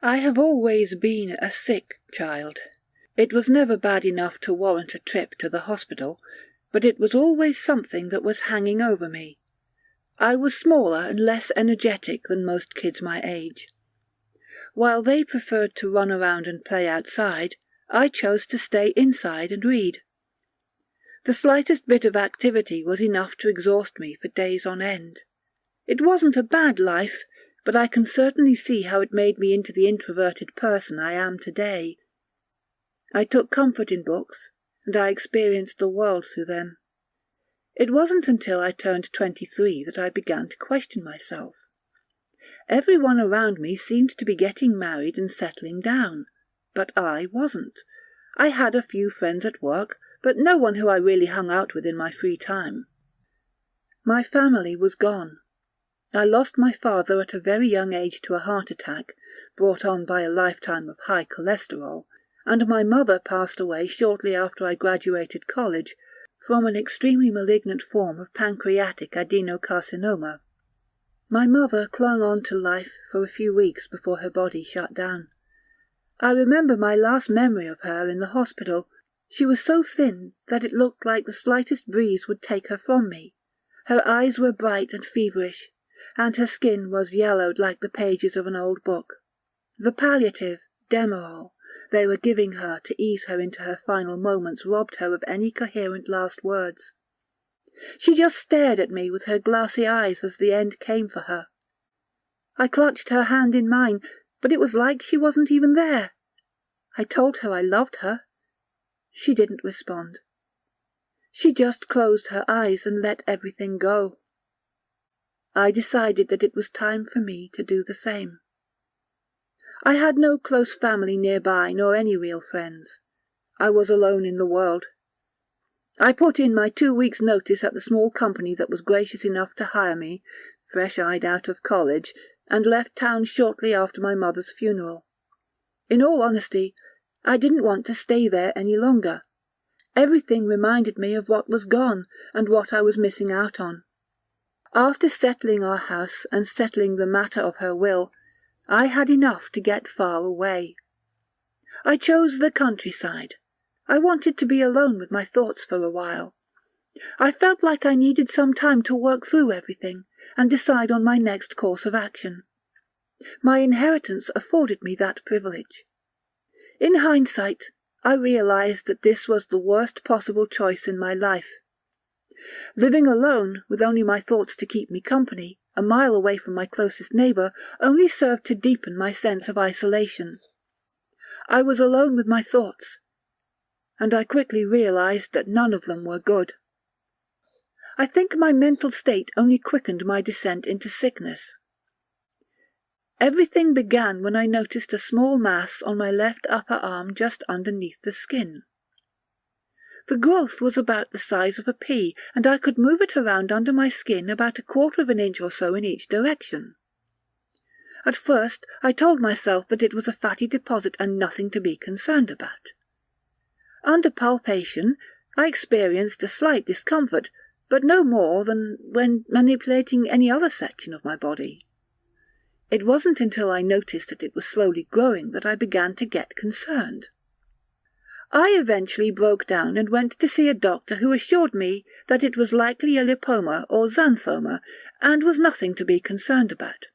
I have always been a sick child. It was never bad enough to warrant a trip to the hospital, but it was always something that was hanging over me. I was smaller and less energetic than most kids my age. While they preferred to run around and play outside, I chose to stay inside and read. The slightest bit of activity was enough to exhaust me for days on end. It wasn't a bad life, but I can certainly see how it made me into the introverted person I am today. I took comfort in books, and I experienced the world through them. It wasn't until I turned 23 that I began to question myself. Everyone around me seemed to be getting married and settling down, but I wasn't. I had a few friends at work, but no one who I really hung out with in my free time. My family was gone. I lost my father at a very young age to a heart attack, brought on by a lifetime of high cholesterol, and my mother passed away shortly after I graduated college from an extremely malignant form of pancreatic adenocarcinoma. My mother clung on to life for a few weeks before her body shut down. I remember my last memory of her in the hospital. She was so thin that it looked like the slightest breeze would take her from me. Her eyes were bright and feverish, and her skin was yellowed like the pages of an old book. The palliative, Demerol, they were giving her to ease her into her final moments robbed her of any coherent last words. She just stared at me with her glassy eyes as the end came for her. I clutched her hand in mine, but it was like she wasn't even there. I told her I loved her. She didn't respond. She just closed her eyes and let everything go. I decided that it was time for me to do the same. I had no close family nearby nor any real friends. I was alone in the world. I put in my 2 weeks' notice at the small company that was gracious enough to hire me, fresh-eyed out of college, and left town shortly after my mother's funeral. In all honesty, I didn't want to stay there any longer. Everything reminded me of what was gone and what I was missing out on. After settling our house and settling the matter of her will, I had enough to get far away. I chose the countryside. I wanted to be alone with my thoughts for a while. I felt like I needed some time to work through everything and decide on my next course of action. My inheritance afforded me that privilege. In hindsight, I realized that this was the worst possible choice in my life. Living alone, with only my thoughts to keep me company, a mile away from my closest neighbor, only served to deepen my sense of isolation. I was alone with my thoughts, and I quickly realized that none of them were good. I think my mental state only quickened my descent into sickness. Everything began when I noticed a small mass on my left upper arm just underneath the skin. The growth was about the size of a pea, and I could move it around under my skin about 1/4 of an inch or so in each direction. At first I told myself that it was a fatty deposit and nothing to be concerned about. Under palpation, I experienced a slight discomfort, but no more than when manipulating any other section of my body. It wasn't until I noticed that it was slowly growing that I began to get concerned. I eventually broke down and went to see a doctor who assured me that it was likely a lipoma or xanthoma and was nothing to be concerned about.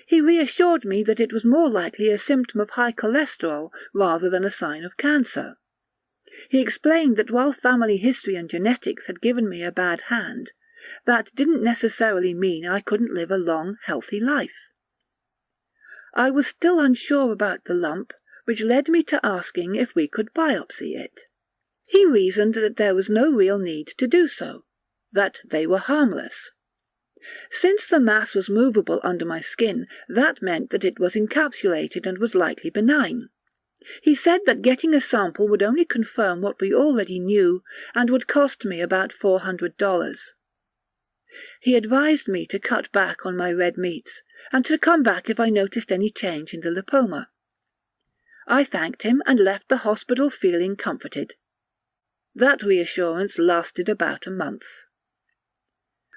He reassured me that it was more likely a symptom of high cholesterol rather than a sign of cancer. He explained that while family history and genetics had given me a bad hand, that didn't necessarily mean I couldn't live a long, healthy life. I was still unsure about the lump, which led me to asking if we could biopsy it. He reasoned that there was no real need to do so, that they were harmless. Since the mass was movable under my skin, that meant that it was encapsulated and was likely benign. He said that getting a sample would only confirm what we already knew and would cost me about $400. He advised me to cut back on my red meats and to come back if I noticed any change in the lipoma. I thanked him and left the hospital feeling comforted. That reassurance lasted about a month.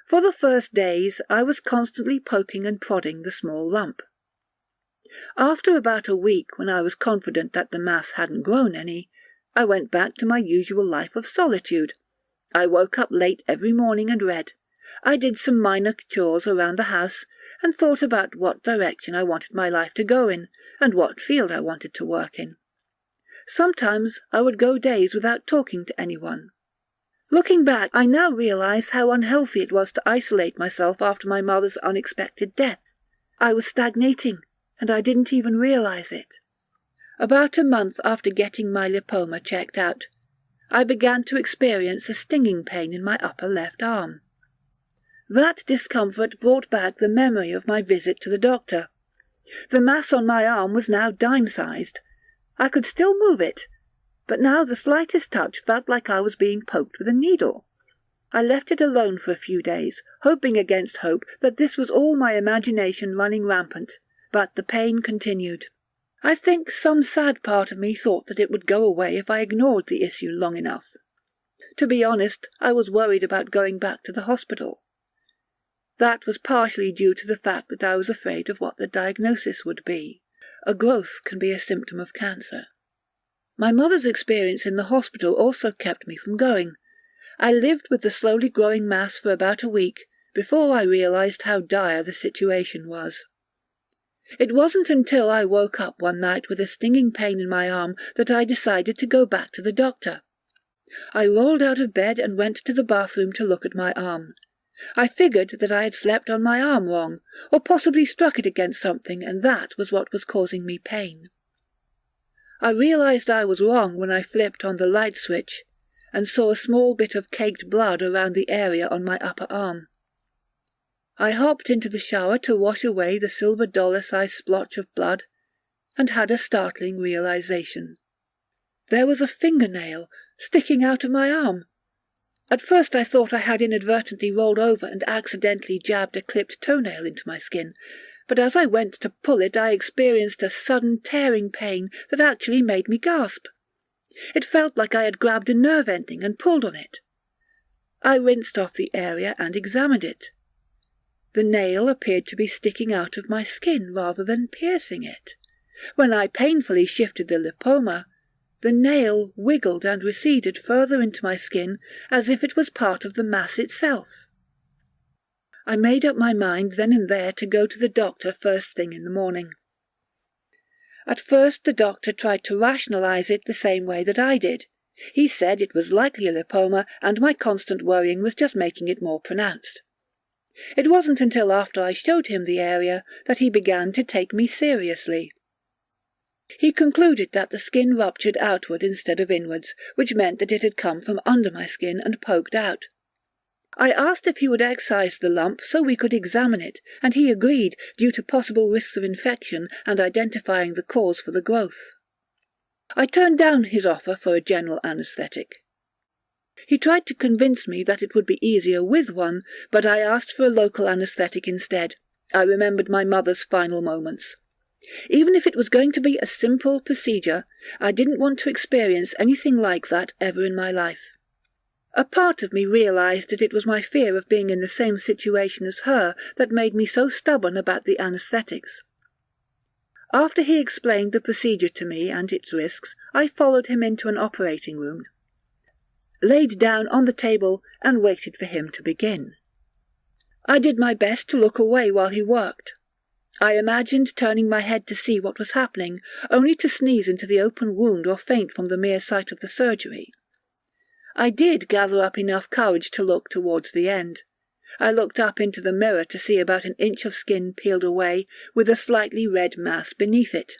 For the first days I was constantly poking and prodding the small lump. After about a week, when I was confident that the mass hadn't grown any, I went back to my usual life of solitude. I woke up late every morning and read. I did some minor chores around the house and thought about what direction I wanted my life to go in and what field I wanted to work in. Sometimes I would go days without talking to anyone. Looking back, I now realize how unhealthy it was to isolate myself after my mother's unexpected death. I was stagnating, and I didn't even realize it. About a month after getting my lipoma checked out, I began to experience a stinging pain in my upper left arm. That discomfort brought back the memory of my visit to the doctor. The mass on my arm was now dime-sized. I could still move it, but now the slightest touch felt like I was being poked with a needle. I left it alone for a few days, hoping against hope that this was all my imagination running rampant, but the pain continued. I think some sad part of me thought that it would go away if I ignored the issue long enough. To be honest, I was worried about going back to the hospital. That was partially due to the fact that I was afraid of what the diagnosis would be. A growth can be a symptom of cancer. My mother's experience in the hospital also kept me from going. I lived with the slowly growing mass for about a week before I realized how dire the situation was. It wasn't until I woke up one night with a stinging pain in my arm that I decided to go back to the doctor. I rolled out of bed and went to the bathroom to look at my arm. I figured that I had slept on my arm wrong, or possibly struck it against something, and that was what was causing me pain. I realized I was wrong when I flipped on the light switch and saw a small bit of caked blood around the area on my upper arm. I hopped into the shower to wash away the silver dollar-sized splotch of blood, and had a startling realization. There was a fingernail sticking out of my arm. At first I thought I had inadvertently rolled over and accidentally jabbed a clipped toenail into my skin, but as I went to pull it I experienced a sudden tearing pain that actually made me gasp. It felt like I had grabbed a nerve ending and pulled on it. I rinsed off the area and examined it. The nail appeared to be sticking out of my skin rather than piercing it. When I painfully shifted the lipoma, the nail wiggled and receded further into my skin as if it was part of the mass itself. I made up my mind then and there to go to the doctor first thing in the morning. At first the doctor tried to rationalize it the same way that I did. He said it was likely a lipoma and my constant worrying was just making it more pronounced. It wasn't until after I showed him the area that he began to take me seriously. He concluded that the skin ruptured outward instead of inwards, which meant that it had come from under my skin and poked out. I asked if he would excise the lump so we could examine it, and he agreed, due to possible risks of infection and identifying the cause for the growth. I turned down his offer for a general anesthetic. He tried to convince me that it would be easier with one, but I asked for a local anesthetic instead. I remembered my mother's final moments. Even if it was going to be a simple procedure, I didn't want to experience anything like that ever in my life. A part of me realized that it was my fear of being in the same situation as her that made me so stubborn about the anesthetics. After he explained the procedure to me and its risks, I followed him into an operating room, laid down on the table and waited for him to begin. I did my best to look away while he worked. I imagined turning my head to see what was happening, only to sneeze into the open wound or faint from the mere sight of the surgery. I did gather up enough courage to look towards the end. I looked up into the mirror to see about an inch of skin peeled away, with a slightly red mass beneath it.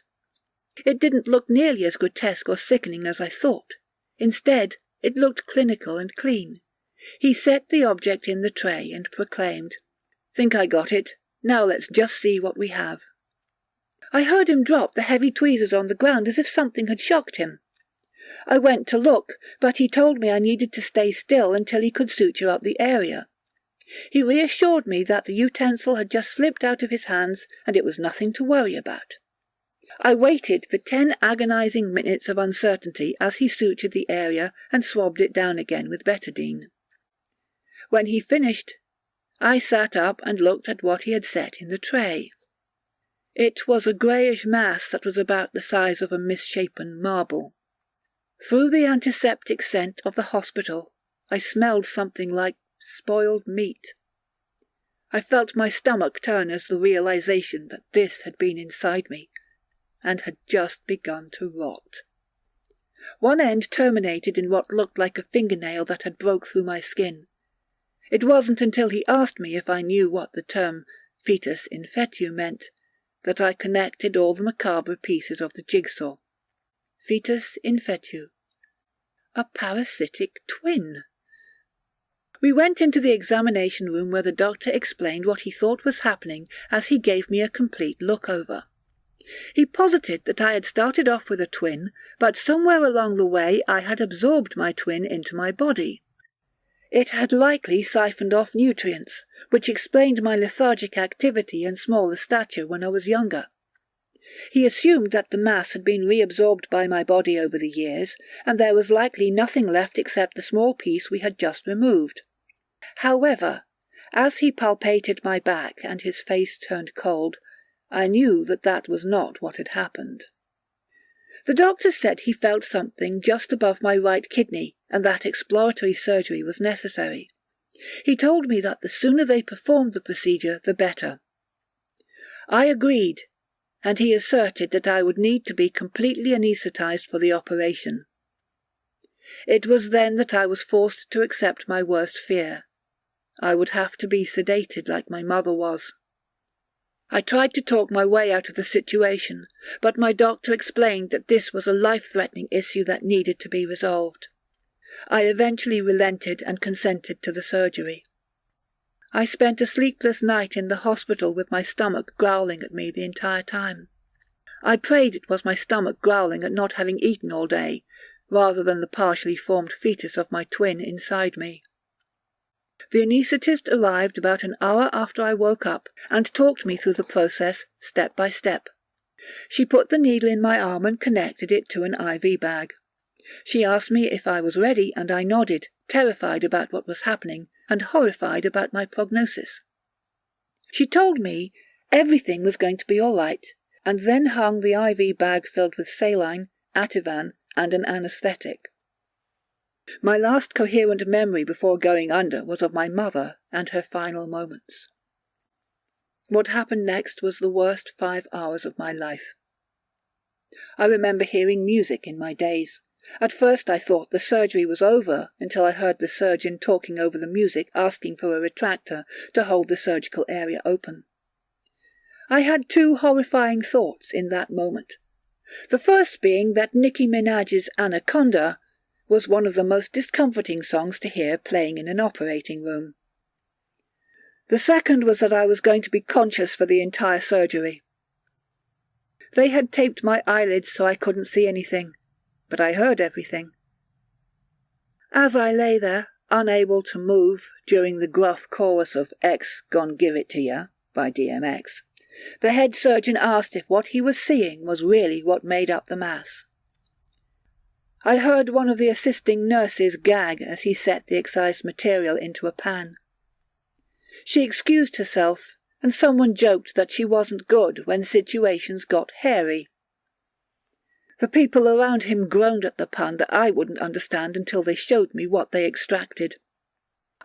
It didn't look nearly as grotesque or sickening as I thought. Instead, it looked clinical and clean. He set the object in the tray and proclaimed, "Think I got it. Now let's just see what we have." I heard him drop the heavy tweezers on the ground as if something had shocked him. I went to look, but he told me I needed to stay still until he could suture up the area. He reassured me that the utensil had just slipped out of his hands and it was nothing to worry about. I waited for 10 agonizing minutes of uncertainty as he sutured the area and swabbed it down again with betadine. When he finished, I sat up and looked at what he had set in the tray. It was a greyish mass that was about the size of a misshapen marble. Through the antiseptic scent of the hospital, I smelled something like spoiled meat. I felt my stomach turn as the realization that this had been inside me and had just begun to rot. One end terminated in what looked like a fingernail that had broke through my skin. It wasn't until he asked me if I knew what the term fetus in fetu meant that I connected all the macabre pieces of the jigsaw. Fetus in fetu. A parasitic twin. We went into the examination room where the doctor explained what he thought was happening as he gave me a complete look-over. He posited that I had started off with a twin, but somewhere along the way I had absorbed my twin into my body. It had likely siphoned off nutrients, which explained my lethargic activity and smaller stature when I was younger. He assumed that the mass had been reabsorbed by my body over the years, and there was likely nothing left except the small piece we had just removed. However, as he palpated my back and his face turned cold, I knew that that was not what had happened. The doctor said he felt something just above my right kidney, and that exploratory surgery was necessary. He told me that the sooner they performed the procedure, the better. I agreed, and he asserted that I would need to be completely anaesthetized for the operation. It was then that I was forced to accept my worst fear. I would have to be sedated like my mother was. I tried to talk my way out of the situation, but my doctor explained that this was a life-threatening issue that needed to be resolved. I eventually relented and consented to the surgery. I spent a sleepless night in the hospital with my stomach growling at me the entire time. I prayed it was my stomach growling at not having eaten all day, rather than the partially formed fetus of my twin inside me. The anaesthetist arrived about an hour after I woke up and talked me through the process step by step. She put the needle in my arm and connected it to an IV bag. She asked me if I was ready, and I nodded, terrified about what was happening and horrified about my prognosis. She told me everything was going to be all right, and then hung the IV bag filled with saline, Ativan, and an anesthetic. My last coherent memory before going under was of my mother and her final moments. What happened next was the worst 5 hours of my life. I remember hearing music in my daze. At first I thought the surgery was over until I heard the surgeon talking over the music, asking for a retractor to hold the surgical area open. I had 2 horrifying thoughts in that moment. The first being that Nicki Minaj's Anaconda was one of the most discomforting songs to hear playing in an operating room. The second was that I was going to be conscious for the entire surgery. They had taped my eyelids so I couldn't see anything, but I heard everything. As I lay there, unable to move during the gruff chorus of X Gon Give It To Ya by DMX, the head surgeon asked if what he was seeing was really what made up the mass. I heard one of the assisting nurses gag as he set the excised material into a pan. She excused herself, and someone joked that she wasn't good when situations got hairy. The people around him groaned at the pun that I wouldn't understand until they showed me what they extracted.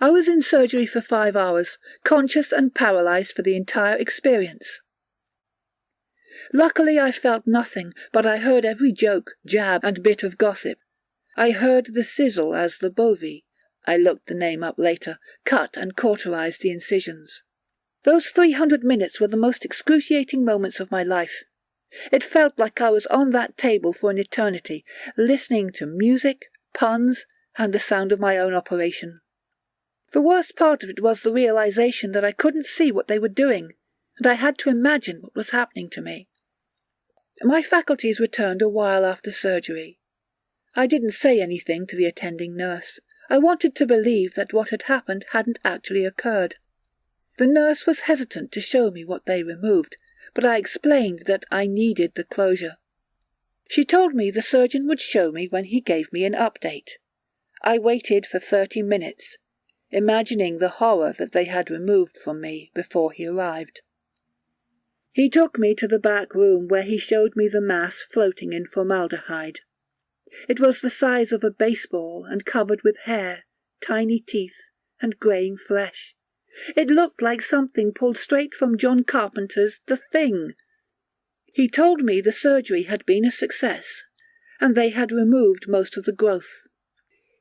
I was in surgery for 5 hours, conscious and paralyzed for the entire experience. Luckily I felt nothing, but I heard every joke, jab, and bit of gossip. I heard the sizzle as the bovie, I looked the name up later, cut and cauterized the incisions. Those 300 minutes were the most excruciating moments of my life. It felt like I was on that table for an eternity, listening to music, puns, and the sound of my own operation. The worst part of it was the realization that I couldn't see what they were doing, and I had to imagine what was happening to me. My faculties returned a while after surgery. I didn't say anything to the attending nurse. I wanted to believe that what had happened hadn't actually occurred. The nurse was hesitant to show me what they removed, but I explained that I needed the closure. She told me the surgeon would show me when he gave me an update. I waited for 30 minutes, imagining the horror that they had removed from me before he arrived. He took me to the back room where he showed me the mass floating in formaldehyde. It was the size of a baseball and covered with hair, tiny teeth, and greying flesh. It looked like something pulled straight from John Carpenter's The Thing. He told me the surgery had been a success, and they had removed most of the growth.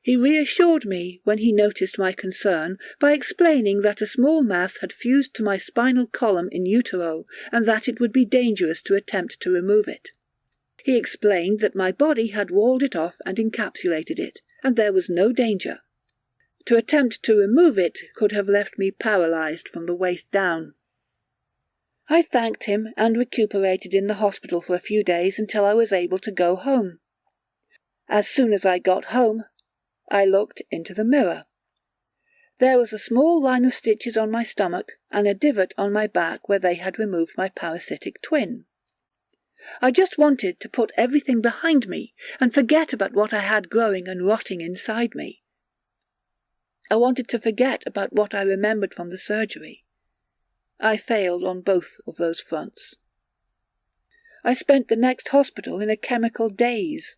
He reassured me when he noticed my concern by explaining that a small mass had fused to my spinal column in utero and that it would be dangerous to attempt to remove it. He explained that my body had walled it off and encapsulated it, and there was no danger. To attempt to remove it could have left me paralyzed from the waist down. I thanked him and recuperated in the hospital for a few days until I was able to go home. As soon as I got home, I looked into the mirror. There was a small line of stitches on my stomach and a divot on my back where they had removed my parasitic twin. I just wanted to put everything behind me and forget about what I had growing and rotting inside me. I wanted to forget about what I remembered from the surgery. I failed on both of those fronts. I spent the next hospital in a chemical daze.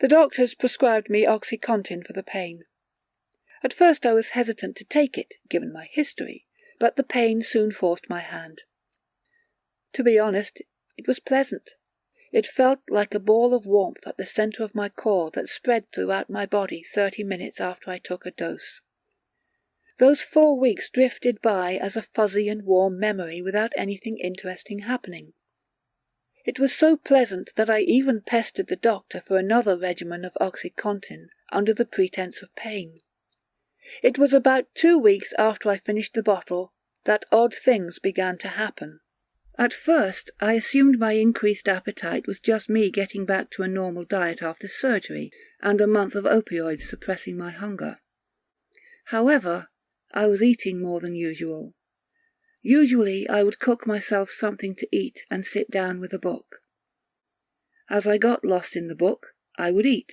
The doctors prescribed me OxyContin for the pain. At first I was hesitant to take it, given my history, but the pain soon forced my hand. To be honest, it was pleasant. It felt like a ball of warmth at the centre of my core that spread throughout my body 30 minutes after I took a dose. Those 4 weeks drifted by as a fuzzy and warm memory without anything interesting happening. It was so pleasant that I even pestered the doctor for another regimen of OxyContin under the pretense of pain. It was about 2 weeks after I finished the bottle that odd things began to happen. At first, I assumed my increased appetite was just me getting back to a normal diet after surgery and a month of opioids suppressing my hunger. However, I was eating more than usual. Usually, I would cook myself something to eat and sit down with a book. As I got lost in the book, I would eat.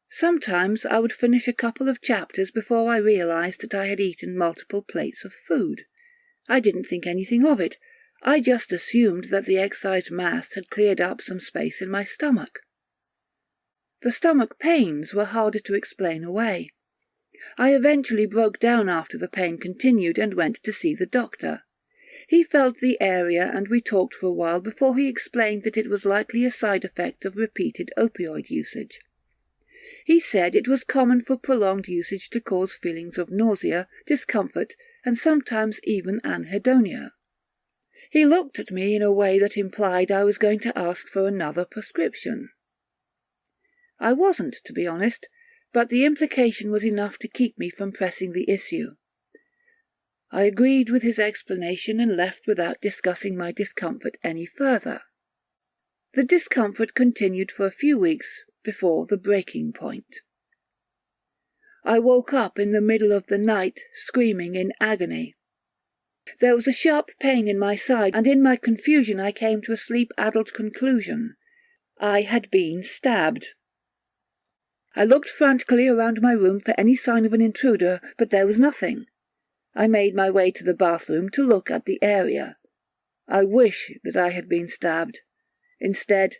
Sometimes I would finish a couple of chapters before I realized that I had eaten multiple plates of food. I didn't think anything of it. I just assumed that the excised mass had cleared up some space in my stomach. The stomach pains were harder to explain away. I eventually broke down after the pain continued and went to see the doctor. He felt the area and we talked for a while before he explained that it was likely a side effect of repeated opioid usage. He said it was common for prolonged usage to cause feelings of nausea, discomfort, and sometimes even anhedonia. He looked at me in a way that implied I was going to ask for another prescription. I wasn't, to be honest, but the implication was enough to keep me from pressing the issue. I agreed with his explanation and left without discussing my discomfort any further. The discomfort continued for a few weeks before the breaking point. I woke up in the middle of the night, screaming in agony. There was a sharp pain in my side, and in my confusion I came to a sleep-addled conclusion. I had been stabbed. I looked frantically around my room for any sign of an intruder, but there was nothing. I made my way to the bathroom to look at the area. I wish that I had been stabbed. Instead,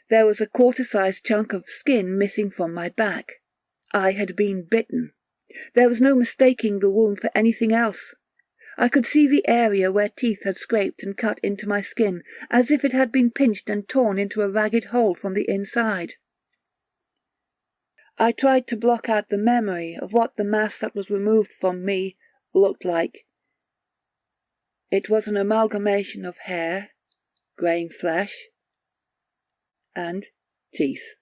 there was a quarter-sized chunk of skin missing from my back. I had been bitten. There was no mistaking the wound for anything else. I could see the area where teeth had scraped and cut into my skin, as if it had been pinched and torn into a ragged hole from the inside. I tried to block out the memory of what the mass that was removed from me looked like. It was an amalgamation of hair, greying flesh, and teeth.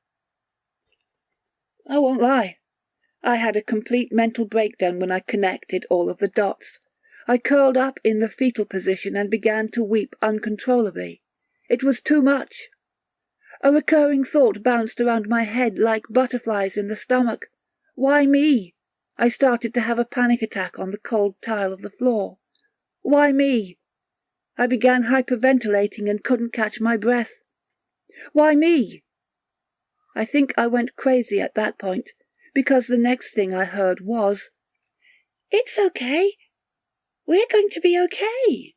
I won't lie. I had a complete mental breakdown when I connected all of the dots. I curled up in the fetal position and began to weep uncontrollably. It was too much. A recurring thought bounced around my head like butterflies in the stomach. Why me? I started to have a panic attack on the cold tile of the floor. Why me? I began hyperventilating and couldn't catch my breath. Why me? I think I went crazy at that point, because the next thing I heard was, "It's okay. We're going to be okay."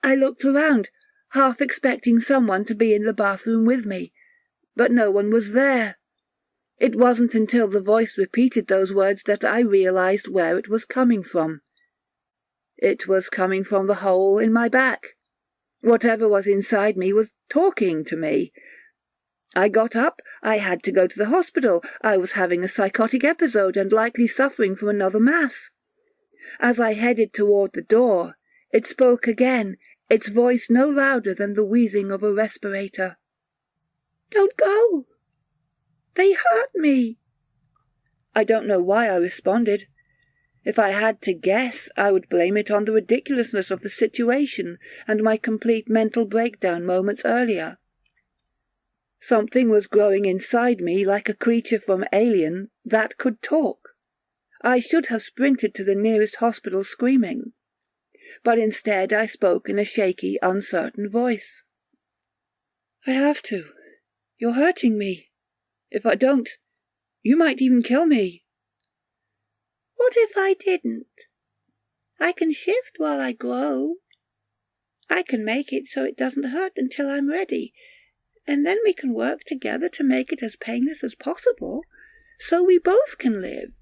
I looked around, half expecting someone to be in the bathroom with me, but no one was there. It wasn't until the voice repeated those words that I realized where it was coming from. It was coming from the hole in my back. Whatever was inside me was talking to me. I got up. I had to go to the hospital. I was having a psychotic episode and likely suffering from another mass. As I headed toward the door, it spoke again, its voice no louder than the wheezing of a respirator. "Don't go! They hurt me!" I don't know why I responded. If I had to guess, I would blame it on the ridiculousness of the situation and my complete mental breakdown moments earlier. Something was growing inside me like a creature from Alien that could talk. I should have sprinted to the nearest hospital screaming. But instead I spoke in a shaky, uncertain voice. "I have to. You're hurting me. If I don't, you might even kill me." "What if I didn't? I can shift while I grow. I can make it so it doesn't hurt until I'm ready, and then we can work together to make it as painless as possible, so we both can live."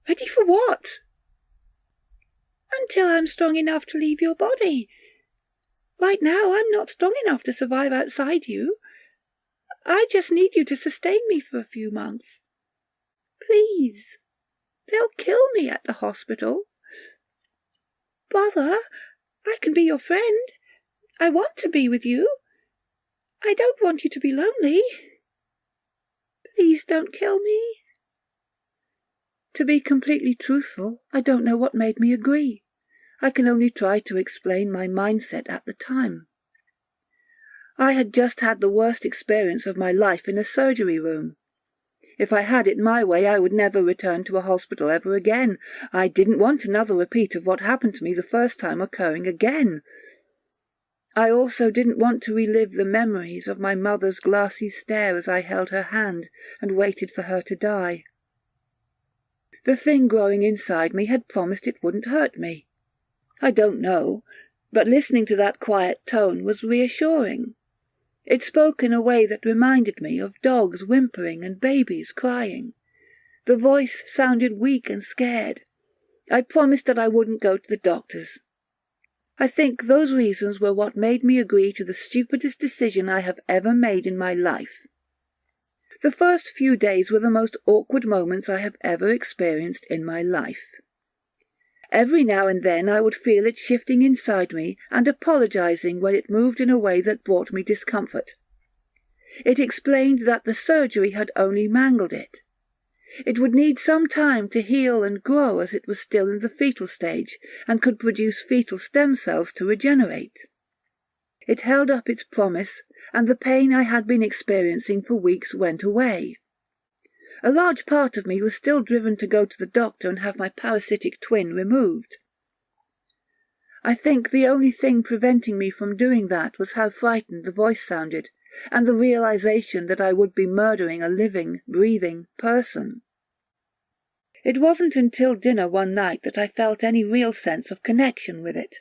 "Ready for what?" "Until I'm strong enough to leave your body. Right now I'm not strong enough to survive outside you. I just need you to sustain me for a few months. Please. They'll kill me at the hospital. Brother, I can be your friend. I want to be with you. I don't want you to be lonely. Please don't kill me." To be completely truthful, I don't know what made me agree. I can only try to explain my mindset at the time. I had just had the worst experience of my life in a surgery room. If I had it my way, I would never return to a hospital ever again. I didn't want another repeat of what happened to me the first time occurring again. I also didn't want to relive the memories of my mother's glassy stare as I held her hand and waited for her to die. The thing growing inside me had promised it wouldn't hurt me. I don't know, but listening to that quiet tone was reassuring. It spoke in a way that reminded me of dogs whimpering and babies crying. The voice sounded weak and scared. I promised that I wouldn't go to the doctors. I think those reasons were what made me agree to the stupidest decision I have ever made in my life. The first few days were the most awkward moments I have ever experienced in my life. Every now and then I would feel it shifting inside me and apologizing when it moved in a way that brought me discomfort. It explained that the surgery had only mangled it. It would need some time to heal and grow as it was still in the fetal stage and could produce fetal stem cells to regenerate. It held up its promise, and the pain I had been experiencing for weeks went away. A large part of me was still driven to go to the doctor and have my parasitic twin removed. I think the only thing preventing me from doing that was how frightened the voice sounded, and the realization that I would be murdering a living, breathing person. It wasn't until dinner one night that I felt any real sense of connection with it.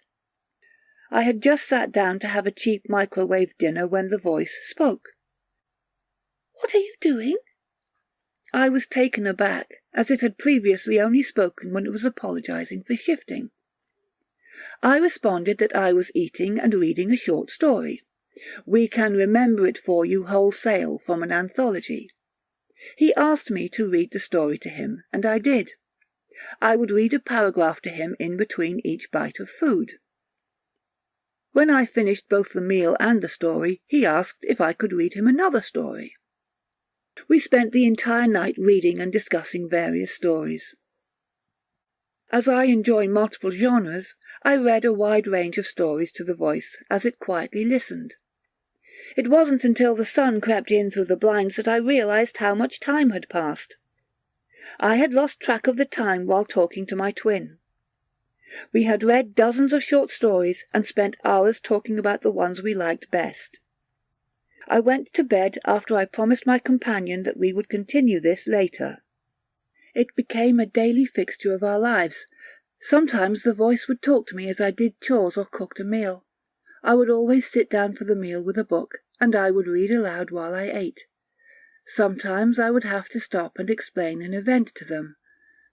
I had just sat down to have a cheap microwave dinner when the voice spoke. "What are you doing?" I was taken aback, as it had previously only spoken when it was apologizing for shifting. I responded that I was eating and reading a short story. We Can Remember It For You Wholesale from an anthology. He asked me to read the story to him, and I did. I would read a paragraph to him in between each bite of food. When I finished both the meal and the story, he asked if I could read him another story. We spent the entire night reading and discussing various stories. As I enjoy multiple genres, I read a wide range of stories to the voice as it quietly listened. It wasn't until the sun crept in through the blinds that I realized how much time had passed. I had lost track of the time while talking to my twin. We had read dozens of short stories and spent hours talking about the ones we liked best. I went to bed after I promised my companion that we would continue this later. It became a daily fixture of our lives, Sometimes the voice would talk to me as I did chores or cooked a meal. I would always sit down for the meal with a book, and I would read aloud while I ate. Sometimes I would have to stop and explain an event to them,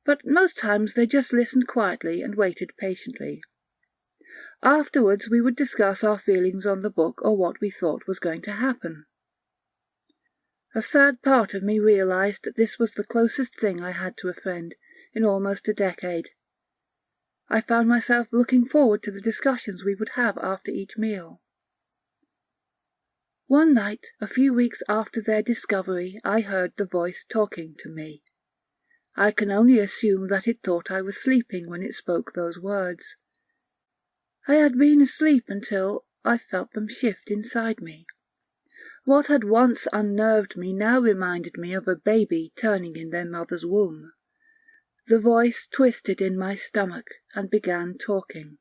but most times they just listened quietly and waited patiently. Afterwards we would discuss our feelings on the book or what we thought was going to happen. A sad part of me realized that this was the closest thing I had to a friend in almost a decade. I found myself looking forward to the discussions we would have after each meal. One night, a few weeks after their discovery, I heard the voice talking to me. I can only assume that it thought I was sleeping when it spoke those words. I had been asleep until I felt them shift inside me. What had once unnerved me now reminded me of a baby turning in their mother's womb. The voice twisted in my stomach and began talking.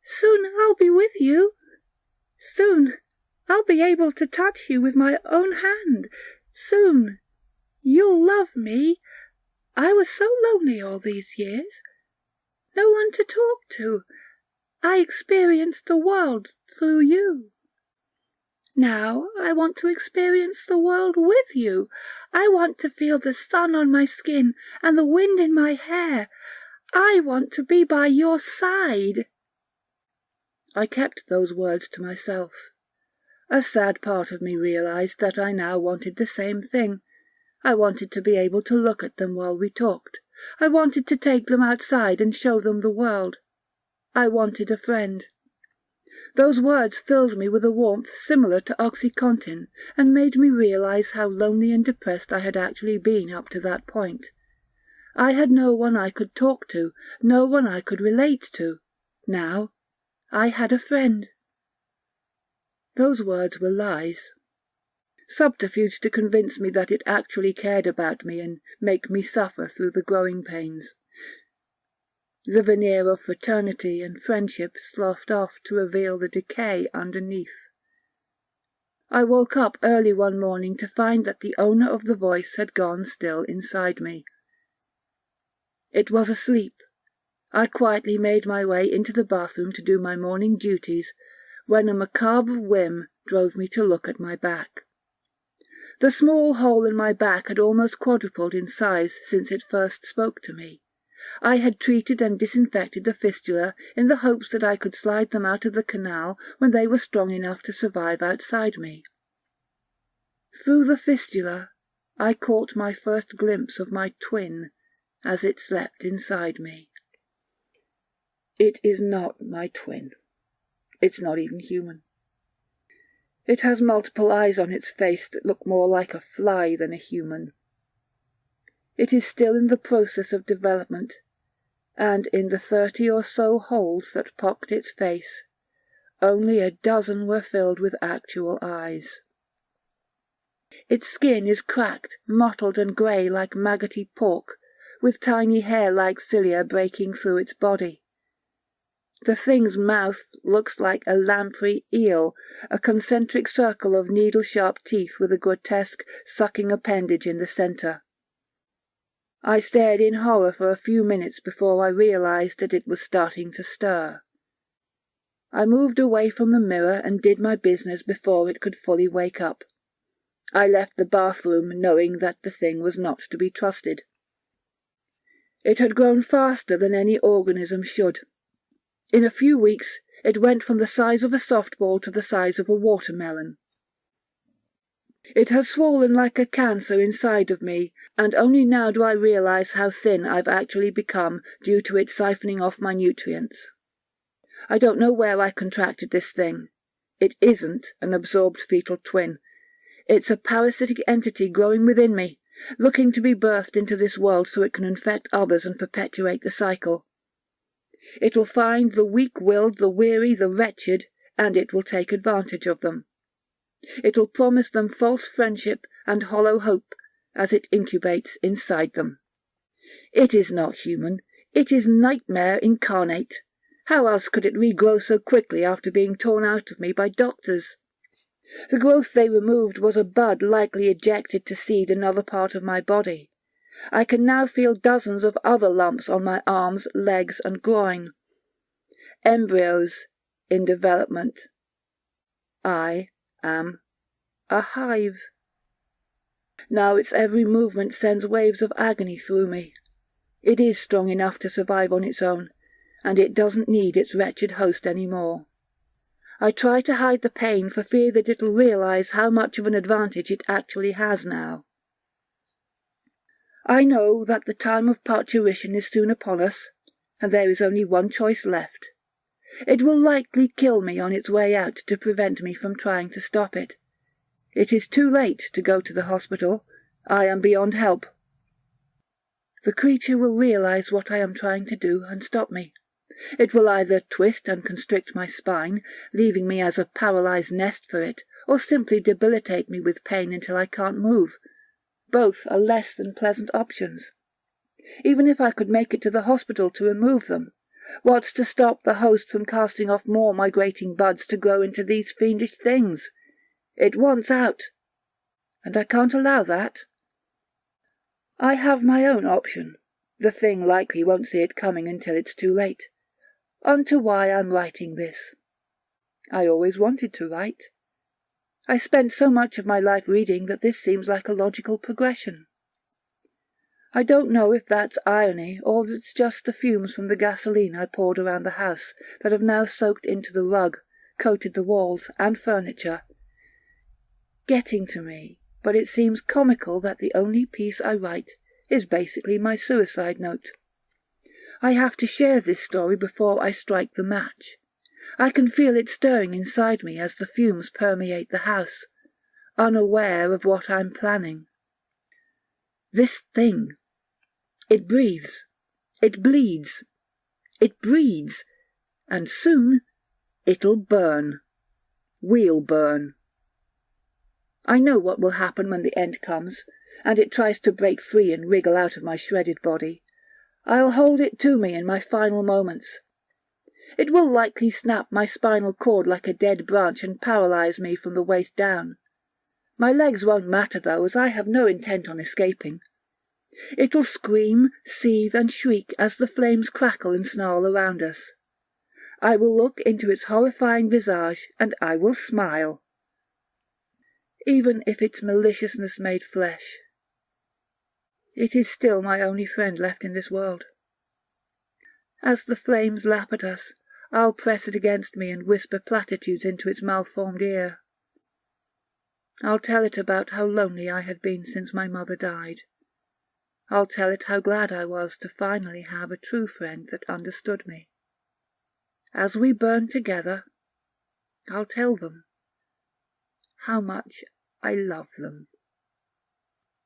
"Soon I'll be with you. Soon I'll be able to touch you with my own hand. Soon you'll love me. I was so lonely all these years. No one to talk to. I experienced the world through you. Now I want to experience the world with you. I want to feel the sun on my skin and the wind in my hair. I want to be by your side." I kept those words to myself. A sad part of me realized that I now wanted the same thing. I wanted to be able to look at them while we talked. I wanted to take them outside and show them the world. I wanted a friend. Those words filled me with a warmth similar to OxyContin and made me realize how lonely and depressed I had actually been up to that point. I had no one I could talk to, no one I could relate to. Now, I had a friend. Those words were lies. Subterfuge to convince me that it actually cared about me and make me suffer through the growing pains. The veneer of fraternity and friendship sloughed off to reveal the decay underneath. I woke up early one morning to find that the owner of the voice had gone still inside me. It was asleep. I quietly made my way into the bathroom to do my morning duties when a macabre whim drove me to look at my back. The small hole in my back had almost quadrupled in size since it first spoke to me. I had treated and disinfected the fistula in the hopes that I could slide them out of the canal when they were strong enough to survive outside me. Through the fistula, I caught my first glimpse of my twin as it slept inside me. It is not my twin. It's not even human. It has multiple eyes on its face that look more like a fly than a human. It is still in the process of development, and in the 30 or so holes that pocked its face, only a dozen were filled with actual eyes. Its skin is cracked, mottled and grey like maggoty pork, with tiny hair-like cilia breaking through its body. The thing's mouth looks like a lamprey eel, a concentric circle of needle-sharp teeth with a grotesque, sucking appendage in the centre. I stared in horror for a few minutes before I realized that it was starting to stir. I moved away from the mirror and did my business before it could fully wake up. I left the bathroom knowing that the thing was not to be trusted. It had grown faster than any organism should. In a few weeks, it went from the size of a softball to the size of a watermelon. It has swollen like a cancer inside of me, and only now do I realize how thin I've actually become due to it siphoning off my nutrients. I don't know where I contracted this thing. It isn't an absorbed fetal twin. It's a parasitic entity growing within me, looking to be birthed into this world so it can infect others and perpetuate the cycle. It'll find the weak-willed, the weary, the wretched, and it will take advantage of them. It'll promise them false friendship and hollow hope as it incubates inside them. It is not human. It is nightmare incarnate. How else could it regrow so quickly after being torn out of me by doctors? The growth they removed was a bud likely ejected to seed another part of my body. I can now feel dozens of other lumps on my arms, legs, and groin. Embryos in development. I am a hive. Now its every movement sends waves of agony through me. It is strong enough to survive on its own, and it doesn't need its wretched host any more. I try to hide the pain for fear that it'll realize how much of an advantage it actually has now. I know that the time of parturition is soon upon us, and there is only one choice left. It will likely kill me on its way out to prevent me from trying to stop it. It is too late to go to the hospital. I am beyond help. The creature will realize what I am trying to do and stop me. It will either twist and constrict my spine, leaving me as a paralyzed nest for it, or simply debilitate me with pain until I can't move. Both are less than pleasant options. Even if I could make it to the hospital to remove them, what's to stop the host from casting off more migrating buds to grow into these fiendish things? It wants out, and I can't allow that. I have my own option. The thing likely won't see it coming until it's too late. On to why I'm writing this. I always wanted to write. I spent so much of my life reading that this seems like a logical progression. I don't know if that's irony or that it's just the fumes from the gasoline I poured around the house that have now soaked into the rug, coated the walls and furniture. Getting to me, but it seems comical that the only piece I write is basically my suicide note. I have to share this story before I strike the match. I can feel it stirring inside me as the fumes permeate the house, unaware of what I'm planning. This thing. It breathes. It bleeds. It breeds. And soon it'll burn. We'll burn. I know what will happen when the end comes, and it tries to break free and wriggle out of my shredded body. I'll hold it to me in my final moments. It will likely snap my spinal cord like a dead branch and paralyze me from the waist down. My legs won't matter, though, as I have no intent on escaping. It'll scream, seethe, and shriek as the flames crackle and snarl around us. I will look into its horrifying visage, and I will smile. Even if its maliciousness made flesh. It is still my only friend left in this world. As the flames lap at us, I'll press it against me and whisper platitudes into its malformed ear. I'll tell it about how lonely I had been since my mother died. I'll tell it how glad I was to finally have a true friend that understood me. As we burn together, I'll tell them how much I love them.